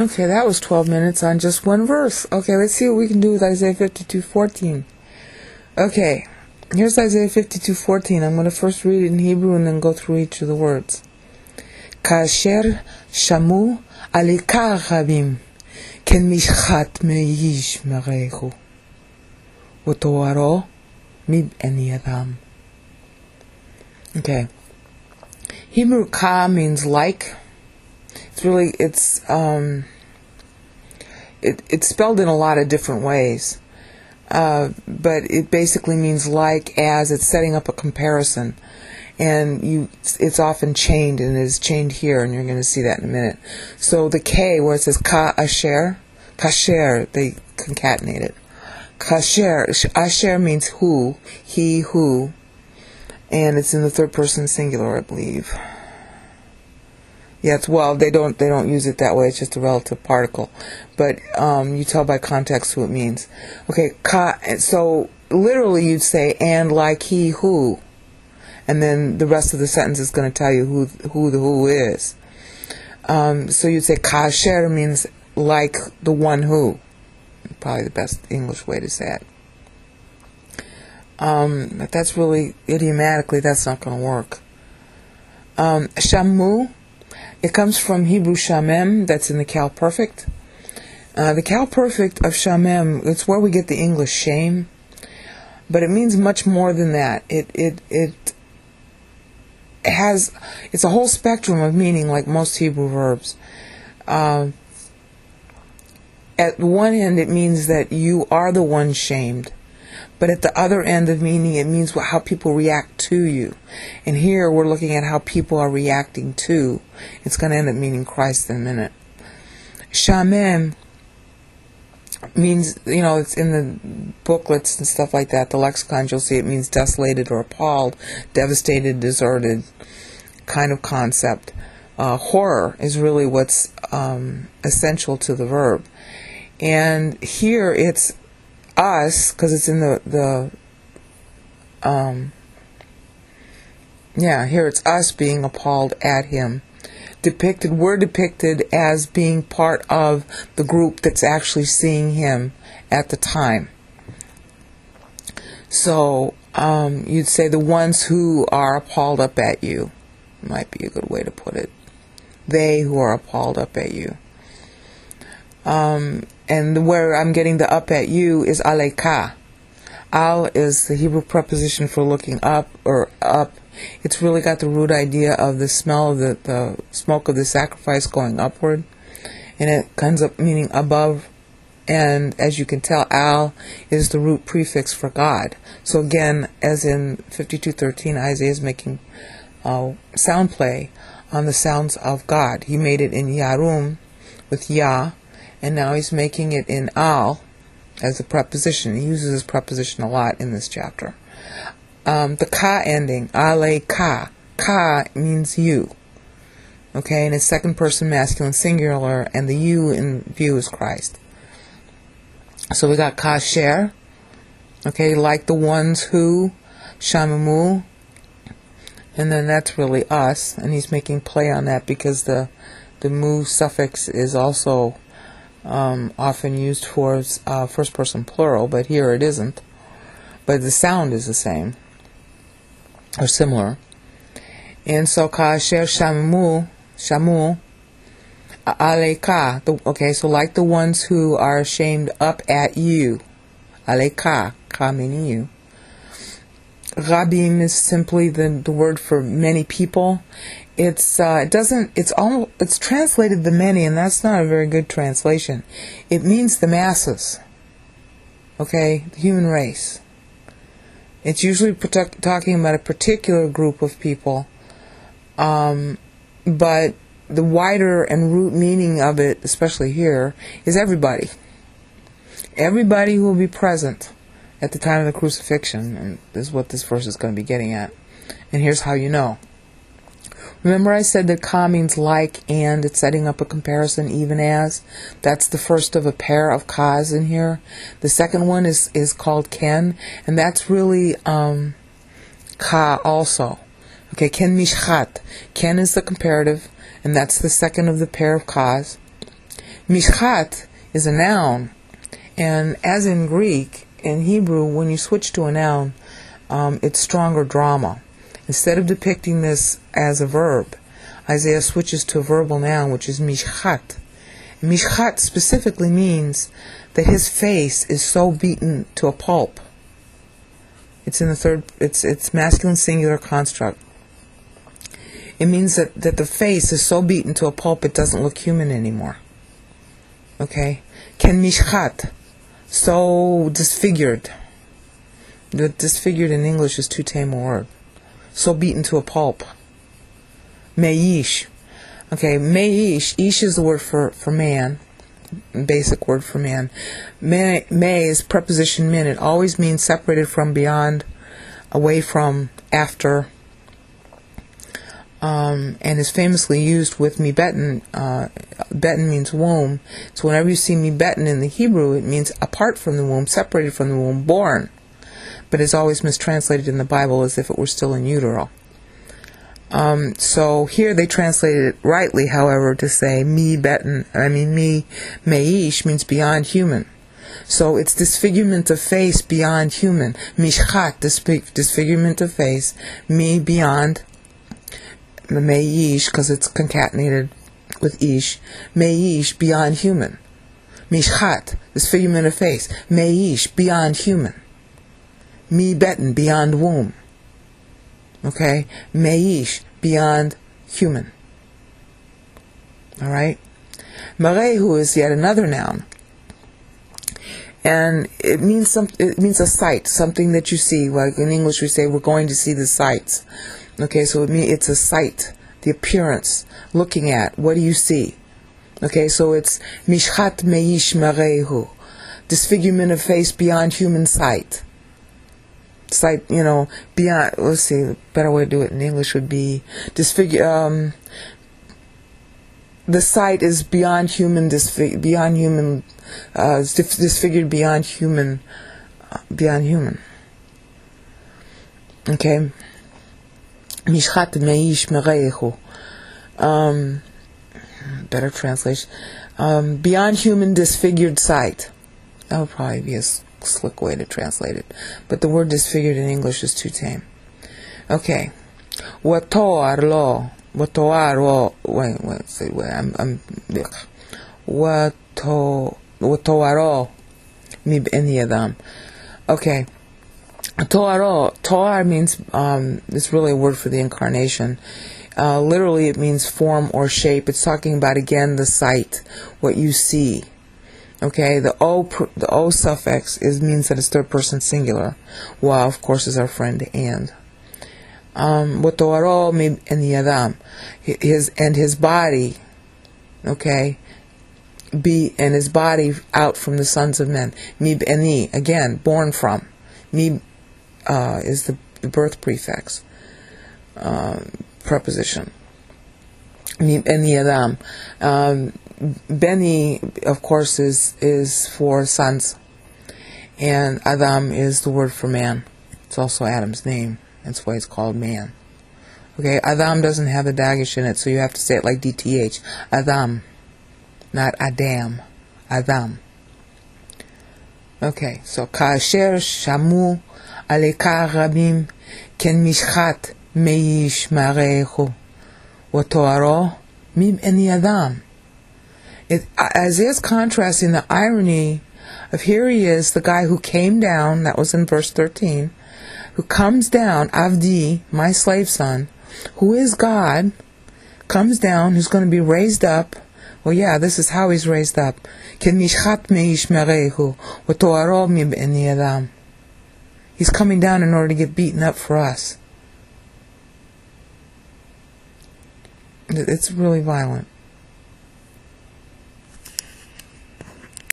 Okay, that was 12 minutes on just one verse. Okay, let's see what we can do with Isaiah 52:14. Okay, here's Isaiah 52:14. I'm going to first read it in Hebrew and then go through each of the words. Kasher shamu alika rabim ken mishchat meish merechu utoaro mid en yadam. Okay, Hebrew ka means like. It's spelled in a lot of different ways, but it basically means like as. It's setting up a comparison, and it's often chained, and it is chained here, and you're going to see that in a minute. So the K, where it says ka asher, kasher, they concatenate it. Kasher, asher means who, he, who, and it's in the third person singular, I believe. Yeah, they don't use it that way. It's just a relative particle, but you tell by context who it means. Okay, so literally you'd say and like he who, and then the rest of the sentence is going to tell you who the who is. So you'd say kasher means like the one who. Probably the best English way to say it. But that's really idiomatically that's not going to work. Shamu. It comes from Hebrew shamem, that's in the Cal Perfect. The Cal Perfect of shamem, it's where we get the English shame, but it means much more than that. It's a whole spectrum of meaning, like most Hebrew verbs. At one end, it means that you are the one shamed. But at the other end of meaning, it means how people react to you. And here we're looking at how people are reacting to. It's going to end up meaning Christ in a minute. Shamem means, it's in the booklets and stuff like that, the lexicons, you'll see it means desolated or appalled, devastated, deserted kind of concept. Horror is really what's essential to the verb. And here it's us, because it's in here it's us being appalled at him. We're depicted as being part of the group that's actually seeing him at the time. So you'd say the ones who are appalled up at you might be a good way to put it. They who are appalled up at you. And where I'm getting the up at you is aleka. Al is the Hebrew preposition for looking up or up. It's really got the root idea of the smell of the smoke of the sacrifice going upward. And it ends up meaning above. And as you can tell, al is the root prefix for God. So again, as in 52:13, Isaiah is making sound play on the sounds of God. He made it in Yarum with Yah. And now he's making it in al as a preposition. He uses this preposition a lot in this chapter. The ka ending, ale ka. Ka means you. Okay, and it's second person masculine singular, and the you in view is Christ. So we got kasher. Okay, like the ones who, shamamu. And then that's really us. And he's making play on that because the mu suffix is also often used for first person plural, but here it isn't. But the sound is the same or similar. And so kasher shamu aleka. Okay, so like the ones who are ashamed up at you. Aleka, ka meaning you. Rabim is simply the word for many people. It's translated the many, and that's not a very good translation. It means the masses. Okay, the human race. It's usually talking about a particular group of people, but the wider and root meaning of it, especially here, is everybody. Everybody who will be present at the time of the crucifixion, and this is what this verse is going to be getting at. And here's how you know. Remember I said that ka means like and, it's setting up a comparison even as. That's the first of a pair of kas in here. The second one is called ken, and that's really ka also. Okay, ken mishchat. Ken is the comparative, and that's the second of the pair of kas. Mishchat is a noun, and as in Greek, in Hebrew, when you switch to a noun, it's stronger drama. Instead of depicting this as a verb, Isaiah switches to a verbal noun, which is mishchat. Mishchat specifically means that his face is so beaten to a pulp. It's in the third. It's masculine singular construct. It means that the face is so beaten to a pulp it doesn't look human anymore. Okay? Ken mishchat, so disfigured. The disfigured in English is too tame a word. So beaten to a pulp. Meish. Okay, meish. Ish is the word for man. Basic word for man. Me is preposition min. It always means separated from, beyond, away from, after. And is famously used with mibeten. Beten means womb. So whenever you see mibeten in the Hebrew, it means apart from the womb, separated from the womb, born. But is always mistranslated in the Bible as if it were still in utero. So here they translated it rightly, however, to say meish means beyond human. So it's disfigurement of face beyond human. Mishchat, disfigurement of face, beyond, meish, because it's concatenated with ish, meish, beyond human. Mishchat, disfigurement of face, meish, beyond human. Beten, beyond womb. Okay? Meish, beyond human. Alright? Marehu is yet another noun. And it means a sight, something that you see. Like in English we say we're going to see the sights. Okay, so it's a sight, the appearance, looking at, what do you see? Okay, so it's Mishchat Meish Marehu, disfigurement of face beyond human sight. Sight, beyond, let's see, a better way to do it in English would be the sight is beyond human, disfigured beyond human, beyond human. Okay. Mishchat meish mereichu. Better translation. Beyond human, disfigured sight. That would probably be a slick way to translate it, but the word disfigured in English is too tame. Okay, watoaro. Watoaro mib'eni adam. Okay, toar means it's really a word for the incarnation. Literally, it means form or shape. It's talking about, again, the sight, what you see. Okay, the o suffix means that it's third person singular. Wa, of course, is our friend and. Watoaro mib'eni adam, his body. Okay, and his body out from the sons of men. Mib'eni, again, born from. Mib is the birth prefix. Preposition. Mib'eni adam. Beni, of course, is for sons, and Adam is the word for man. It's also Adam's name. That's why it's called man. Okay, Adam doesn't have the dagish in it, so you have to say it like DTH. Adam, not Adam. Adam. Okay, so Kasher shamu aleka rabim ken mishchat meish marechu watoaro mib'eni Adam. Isaiah's contrasting the irony of, here he is, the guy who came down, that was in verse 13, who comes down, Avdi, my slave son, who is God, comes down, who's going to be raised up. Well, yeah, this is how he's raised up. He's coming down in order to get beaten up for us. It's really violent.